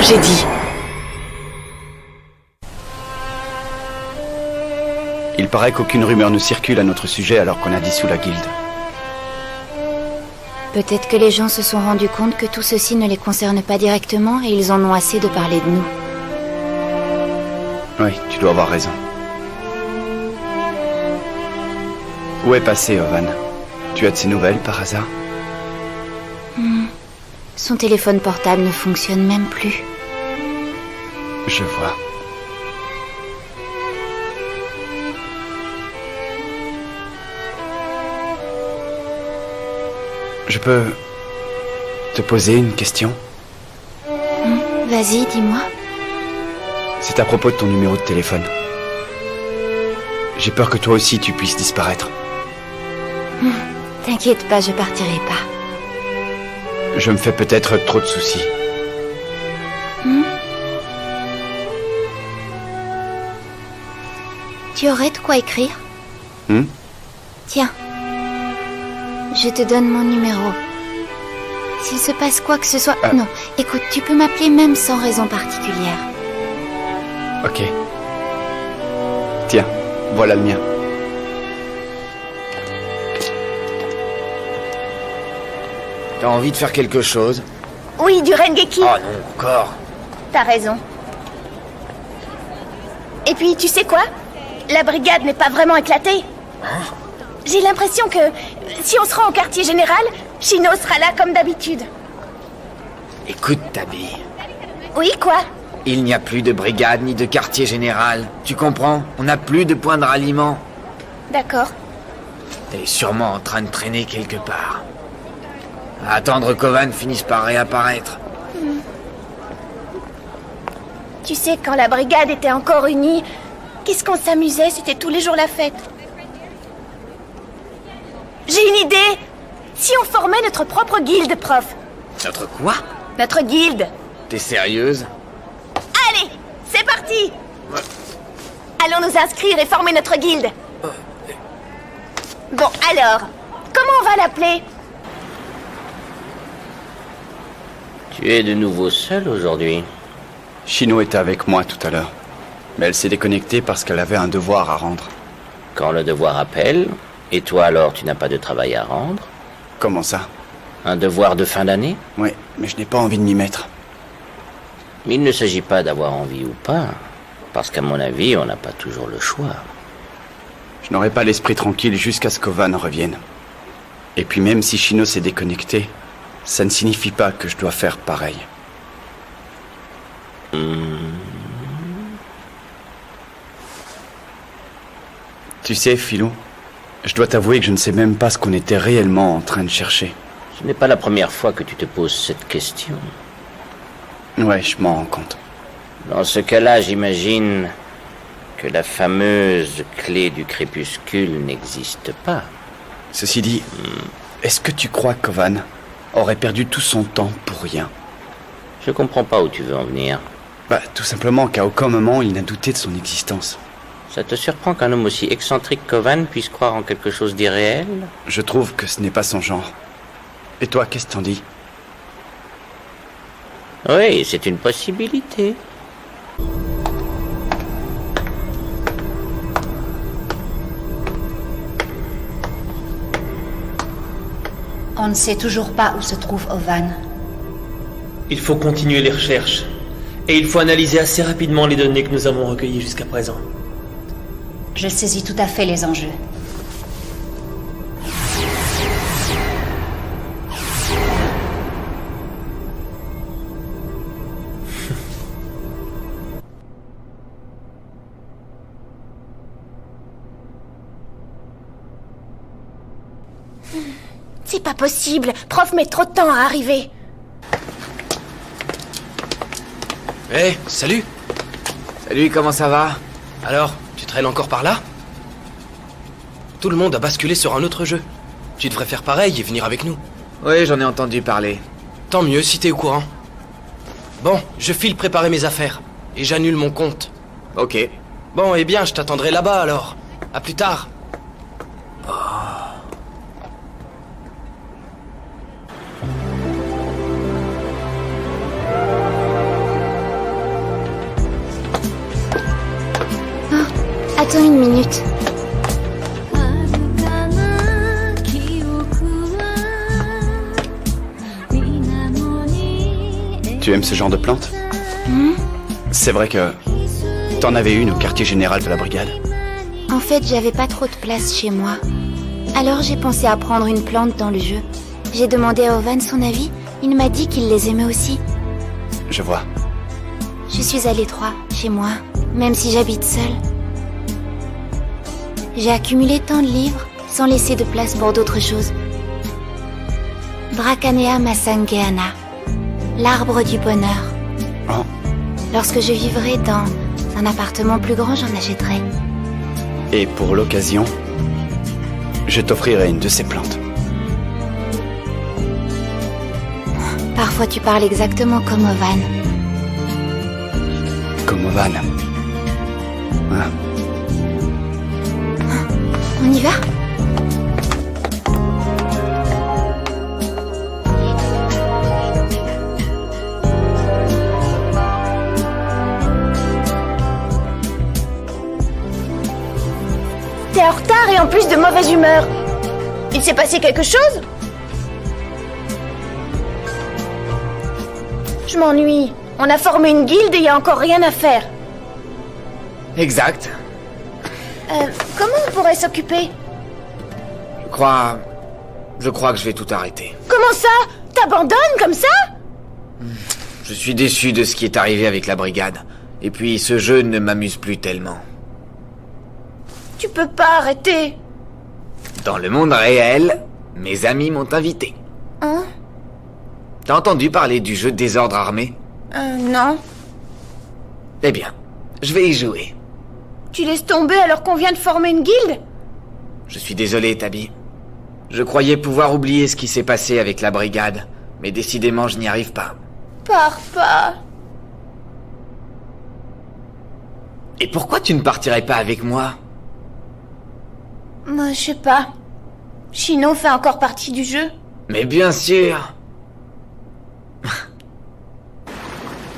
j'ai dit. Il paraît qu'aucune rumeur ne circule à notre sujet alors qu'on a dissous la guilde. Peut-être que les gens se sont rendus compte que tout ceci ne les concerne pas directement et ils en ont assez de parler de nous. Oui, tu dois avoir raison. Où est passé Ovan? Tu as de ses nouvelles par hasard? Son téléphone portable ne fonctionne même plus. Je vois. Je peux te poser une question? Vas-y, dis-moi. C'est à propos de ton numéro de téléphone. J'ai peur que toi aussi tu puisses disparaître. T'inquiète pas, je partirai pas. Je me fais peut-être trop de soucis. Tu aurais de quoi écrire? Tiens. Je te donne mon numéro. S'il se passe quoi que ce soit... Non, écoute, tu peux m'appeler même sans raison particulière. Ok. Tiens, voilà le mien. T'as envie de faire quelque chose? Oui, du Rengeki. Oh non, encore. T'as raison. Et puis, tu sais quoi? La brigade n'est pas vraiment éclatée. J'ai l'impression que si on se rend au quartier général, Chino sera là comme d'habitude. Écoute, Tabi. Oui, quoi? Il n'y a plus de brigade ni de quartier général. Tu comprends? On n'a plus de point de ralliement. D'accord. T'es sûrement en train de traîner quelque part. À attendre qu'Ovan finisse par réapparaître. Tu sais, quand la brigade était encore unie, qu'est-ce qu'on s'amusait? C'était tous les jours la fête. J'ai une idée! Si on formait notre propre guilde, prof. Notre quoi? Notre guilde. T'es sérieuse? Allez, c'est parti! Allons nous inscrire et former notre guilde. Bon, alors, comment on va l'appeler? Tu es de nouveau seul aujourd'hui? Chino était avec moi tout à l'heure. Mais elle s'est déconnectée parce qu'elle avait un devoir à rendre. Quand le devoir appelle, et toi alors tu n'as pas de travail à rendre? Comment ça? Un devoir de fin d'année? Oui, mais je n'ai pas envie de m'y mettre. Mais il ne s'agit pas d'avoir envie ou pas, parce qu'à mon avis, on n'a pas toujours le choix. Je n'aurai pas l'esprit tranquille jusqu'à ce qu'Ovan revienne. Et puis même si Chino s'est déconnecté, ça ne signifie pas que je dois faire pareil. Tu sais, Philou, je dois t'avouer que je ne sais même pas ce qu'on était réellement en train de chercher. Ce n'est pas la première fois que tu te poses cette question. Ouais, je m'en rends compte. Dans ce cas-là, j'imagine que la fameuse clé du crépuscule n'existe pas. Ceci dit, est-ce que tu crois qu'Ovan aurait perdu tout son temps pour rien? Je comprends pas où tu veux en venir. Bah, tout simplement qu'à aucun moment il n'a douté de son existence. Ça te surprend qu'un homme aussi excentrique qu'Ovan puisse croire en quelque chose d'irréel? Je trouve que ce n'est pas son genre. Et toi, qu'est-ce que t'en dis? Oui, c'est une possibilité. On ne sait toujours pas où se trouve Ovan. Il faut continuer les recherches. Et il faut analyser assez rapidement les données que nous avons recueillies jusqu'à présent. Je saisis tout à fait les enjeux. C'est pas possible. Prof met trop de temps à arriver. Hé, salut! Salut, comment ça va? Alors, tu traînes encore par là? Tout le monde a basculé sur un autre jeu. Tu devrais faire pareil et venir avec nous. Oui, j'en ai entendu parler. Tant mieux si t'es au courant. Bon, je file préparer mes affaires. Et j'annule mon compte. Ok. Bon, eh bien, je t'attendrai là-bas alors. À plus tard. Attends une minute. Tu aimes ce genre de plante? C'est vrai que t'en avais une au quartier général de la brigade. En fait, j'avais pas trop de place chez moi. Alors j'ai pensé à prendre une plante dans le jeu. J'ai demandé à Ovan son avis. Il m'a dit qu'il les aimait aussi. Je vois. Je suis à l'étroit, chez moi, même si j'habite seule. J'ai accumulé tant de livres, sans laisser de place pour d'autres choses. Dracanea Masangeana, l'arbre du bonheur. Oh. Lorsque je vivrai dans un appartement plus grand, j'en achèterai. Et pour l'occasion, je t'offrirai une de ces plantes. Parfois tu parles exactement comme Ovan. Comme Ovan. Ah. On y va? T'es en retard et en plus de mauvaise humeur. Il s'est passé quelque chose? Je m'ennuie. On a formé une guilde et il y a encore rien à faire. Exact. Comment on pourrait s'occuper? Je crois que je vais tout arrêter. Comment ça? T'abandonnes comme ça? Je suis déçu de ce qui est arrivé avec la brigade. Et puis, ce jeu ne m'amuse plus tellement. Tu peux pas arrêter. Dans le monde réel, mes amis m'ont invité. Hein? T'as entendu parler du jeu Désordre Armé? Non. Eh bien, je vais y jouer. Tu laisses tomber alors qu'on vient de former une guilde? Je suis désolé, Tabi. Je croyais pouvoir oublier ce qui s'est passé avec la brigade, mais décidément, je n'y arrive pas. Pars pas. Et pourquoi tu ne partirais pas avec moi? Moi, je sais pas. Chino fait encore partie du jeu. Mais bien sûr.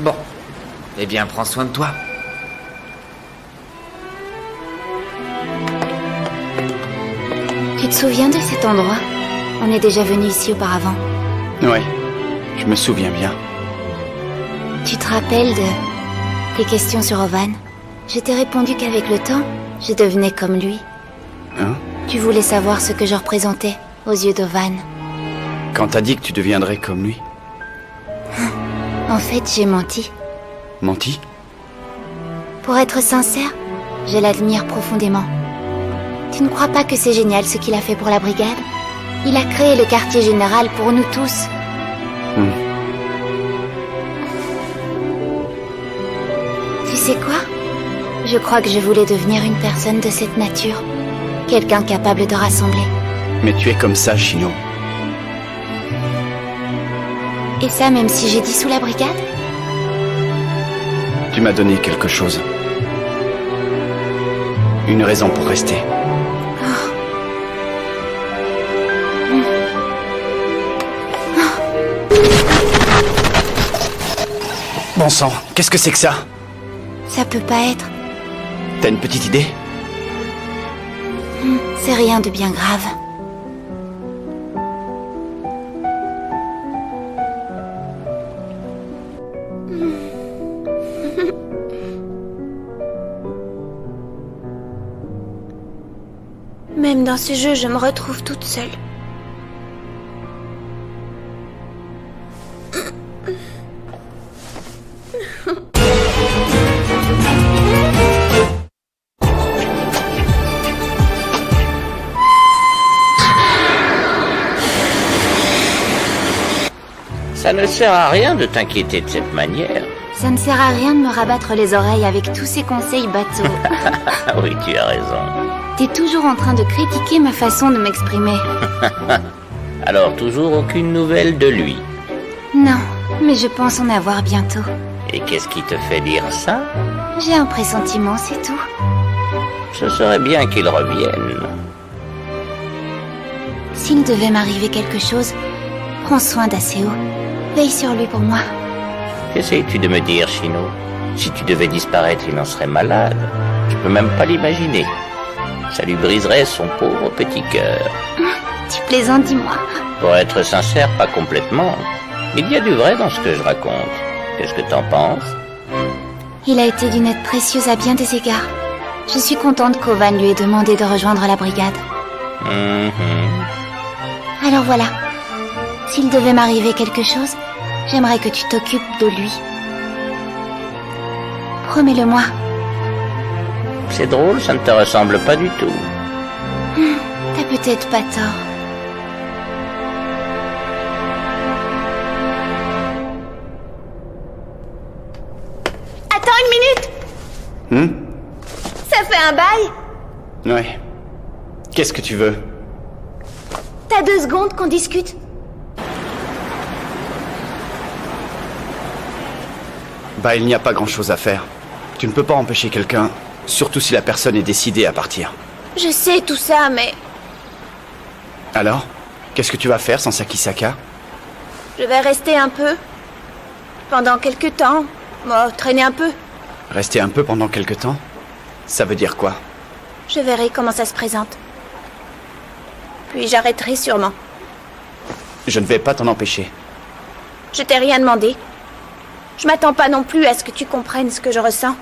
Bon. Eh bien, prends soin de toi. Tu te souviens de cet endroit? On est déjà venu ici auparavant. Ouais, je me souviens bien. Tu te rappelles de tes questions sur Ovan? Je t'ai répondu qu'avec le temps, je devenais comme lui. Hein? Tu voulais savoir ce que je représentais aux yeux d'Ovan. Quand t'as dit que tu deviendrais comme lui. En fait, j'ai menti. Menti? Pour être sincère, je l'admire profondément. Tu ne crois pas que c'est génial ce qu'il a fait pour la brigade? Il a créé le quartier général pour nous tous. Tu sais quoi? Je crois que je voulais devenir une personne de cette nature. Quelqu'un capable de rassembler. Mais tu es comme ça, Chino. Et ça même si j'ai dissous la brigade? Tu m'as donné quelque chose. Une raison pour rester. Bon sang, qu'est-ce que c'est que ça? Ça peut pas être. T'as une petite idée? C'est rien de bien grave. Même dans ce jeu, je me retrouve toute seule. Ça ne sert à rien de t'inquiéter de cette manière. Ça ne sert à rien de me rabattre les oreilles avec tous ces conseils bateaux. Ah oui, tu as raison. T'es toujours en train de critiquer ma façon de m'exprimer. Alors toujours aucune nouvelle de lui. Non, mais je pense en avoir bientôt. Et qu'est-ce qui te fait dire ça? J'ai un pressentiment, c'est tout. Ce serait bien qu'il revienne. S'il devait m'arriver quelque chose, prends soin d'Aseo. Veille sur lui pour moi. Qu'essayes-tu de me dire, Chino? Si tu devais disparaître, il en serait malade. Je peux même pas l'imaginer. Ça lui briserait son pauvre petit cœur. Tu plaisantes, dis-moi. Pour être sincère, pas complètement. Il y a du vrai dans ce que je raconte. Qu'est-ce que t'en penses? Il a été d'une aide précieuse à bien des égards. Je suis contente qu'Ovan lui ait demandé de rejoindre la brigade. Alors voilà. S'il devait m'arriver quelque chose, j'aimerais que tu t'occupes de lui. Promets-le-moi. C'est drôle, ça ne te ressemble pas du tout. T'as peut-être pas tort. Attends une minute. Ça fait un bail. Ouais. Qu'est-ce que tu veux? T'as 2 secondes qu'on discute. Bah, il n'y a pas grand-chose à faire. Tu ne peux pas empêcher quelqu'un, surtout si la personne est décidée à partir. Je sais tout ça, mais Alors, qu'est-ce que tu vas faire sans Sakisaka? je vais rester un peu. Pendant quelque temps. Bon, traîner un peu. Rester un peu pendant quelque temps? Ça veut dire quoi? Je verrai comment ça se présente. Puis j'arrêterai sûrement. Je ne vais pas t'en empêcher. Je t'ai rien demandé. Je m'attends pas non plus à ce que tu comprennes ce que je ressens.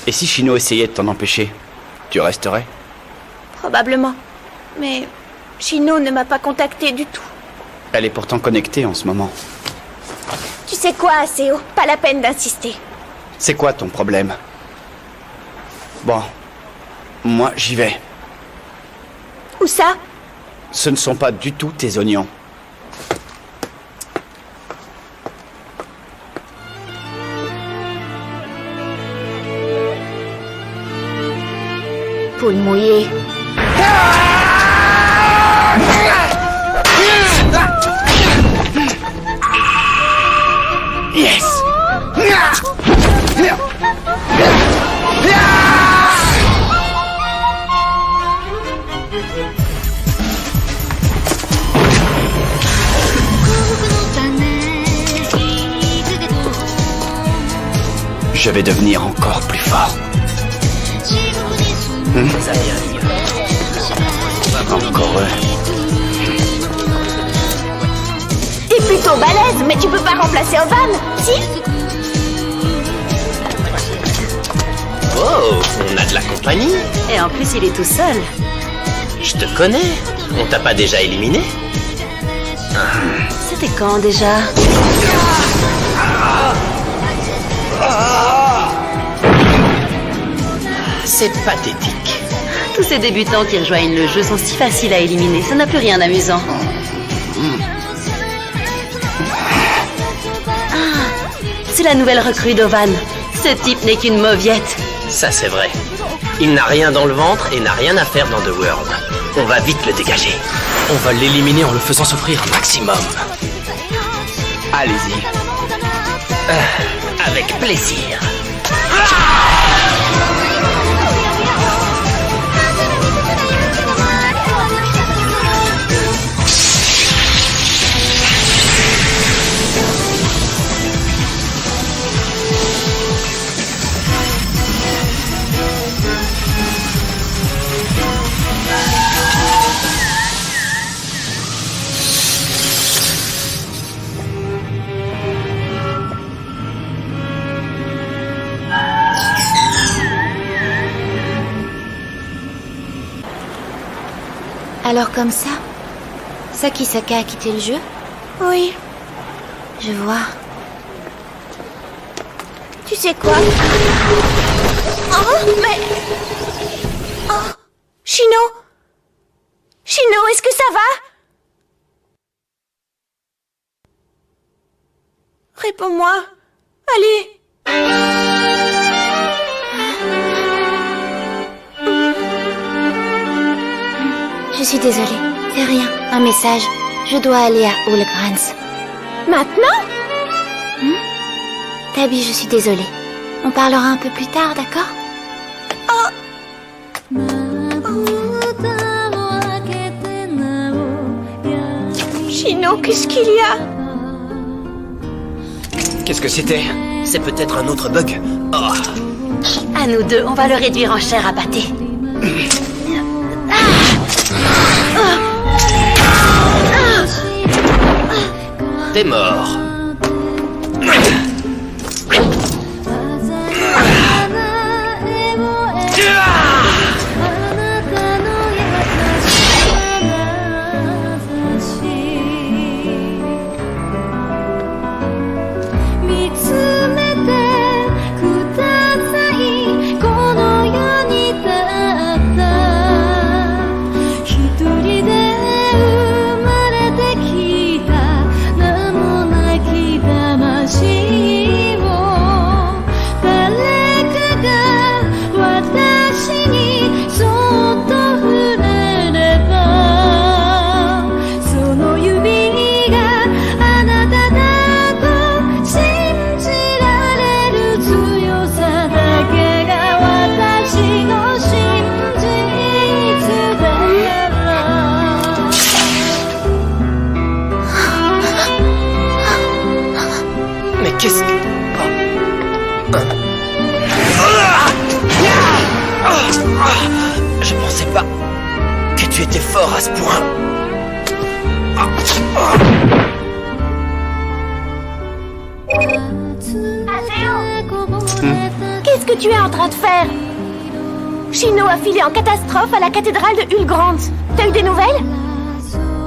Et si Shino essayait de t'en empêcher, tu resterais? Probablement. Mais Shino ne m'a pas contacté du tout. Elle est pourtant connectée en ce moment. Tu sais quoi, Aseo? Pas la peine d'insister. C'est quoi ton problème? Bon, moi j'y vais. Où ça? Ce ne sont pas du tout tes oignons. Poule mouillée. Yes! Je vais devenir encore plus fort. Encore eux. T'es plutôt balèze, mais tu peux pas remplacer Ovan, si? Oh, on a de la compagnie. Et en plus, il est tout seul. Je te connais. On t'a pas déjà éliminé? C'était quand déjà? C'est pathétique. Tous ces débutants qui rejoignent le jeu sont si faciles à éliminer, ça n'a plus rien d'amusant. Ah, c'est la nouvelle recrue d'Ovan. Ce type n'est qu'une mauviette. Ça, c'est vrai. Il n'a rien dans le ventre et n'a rien à faire dans The World. On va vite le dégager. On va l'éliminer en le faisant souffrir un maximum. Allez-y. Avec plaisir. Alors comme ça, Sakisaka a quitté le jeu? Oui. Je vois. Tu sais quoi? Oh, mais... Oh, Shino? Shino, est-ce que ça va? Réponds-moi. Allez. Je suis désolée. C'est rien. Un message. Je dois aller à Ulgrans. Maintenant? Tabi, je suis désolée. On parlera un peu plus tard, d'accord? Shino, qu'est-ce qu'il y a? Qu'est-ce que c'était? C'est peut-être un autre bug. Oh. À nous deux, on va le réduire en chair à pâté. T'es mort. Qu'est-ce que... Je pensais pas que tu étais fort à ce point. Qu'est-ce que tu es en train de faire? Shino a filé en catastrophe à la cathédrale de Hulgrand. T'as eu des nouvelles?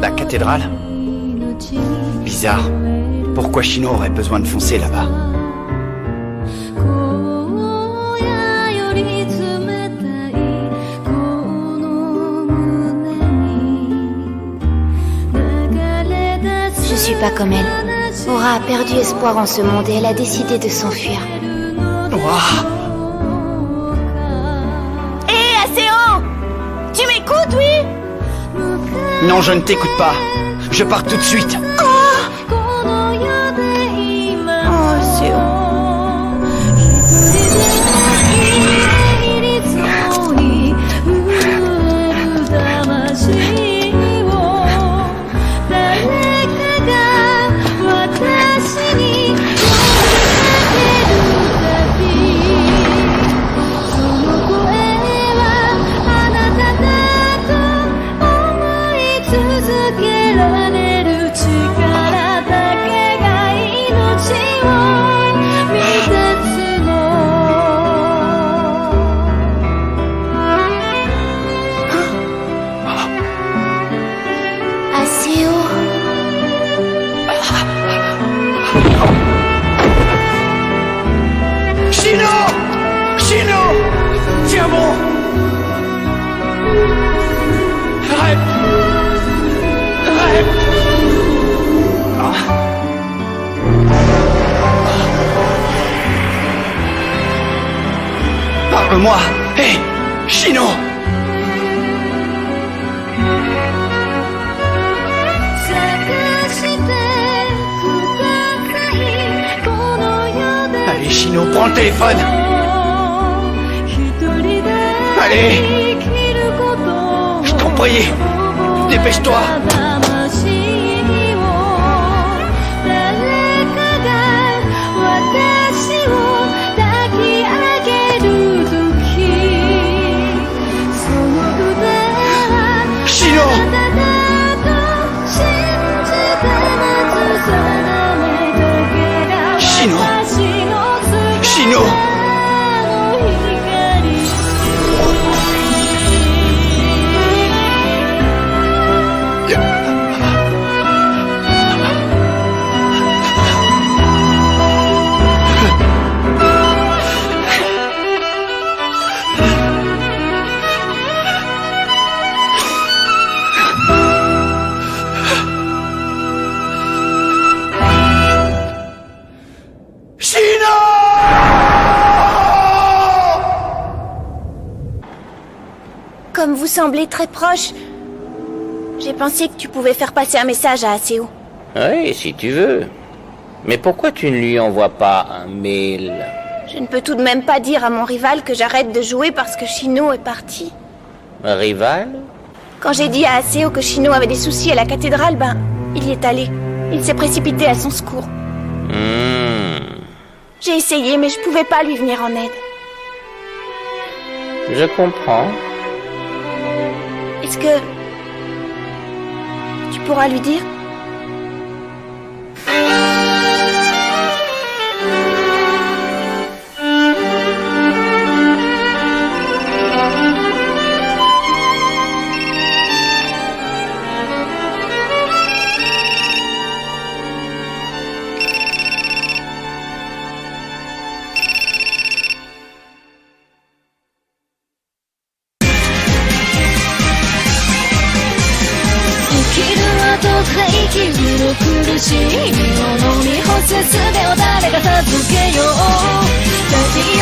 La cathédrale? Bizarre. Pourquoi Shino aurait besoin de foncer là-bas? Je suis pas comme elle. Aura a perdu espoir en ce monde et elle a décidé de s'enfuir. Hé, Aseo! Tu m'écoutes, oui? Non, je ne t'écoute pas. Je pars tout de suite. Parle-moi! Hé! Shino! Allez, Shino, prends le téléphone! Allez! Je t'en prie! Dépêche-toi! Comme vous semblez très proches, j'ai pensé que tu pouvais faire passer un message à Aseo. Oui, si tu veux. Mais pourquoi tu ne lui envoies pas un mail? Je ne peux tout de même pas dire à mon rival que j'arrête de jouer parce que Shino est parti. Un rival? Quand j'ai dit à Aseo que Shino avait des soucis à la cathédrale, il y est allé. Il s'est précipité à son secours. J'ai essayé, mais je pouvais pas lui venir en aide. Je comprends. Est-ce que... tu pourras lui dire?苦しみを飲み干す術を誰が授けよう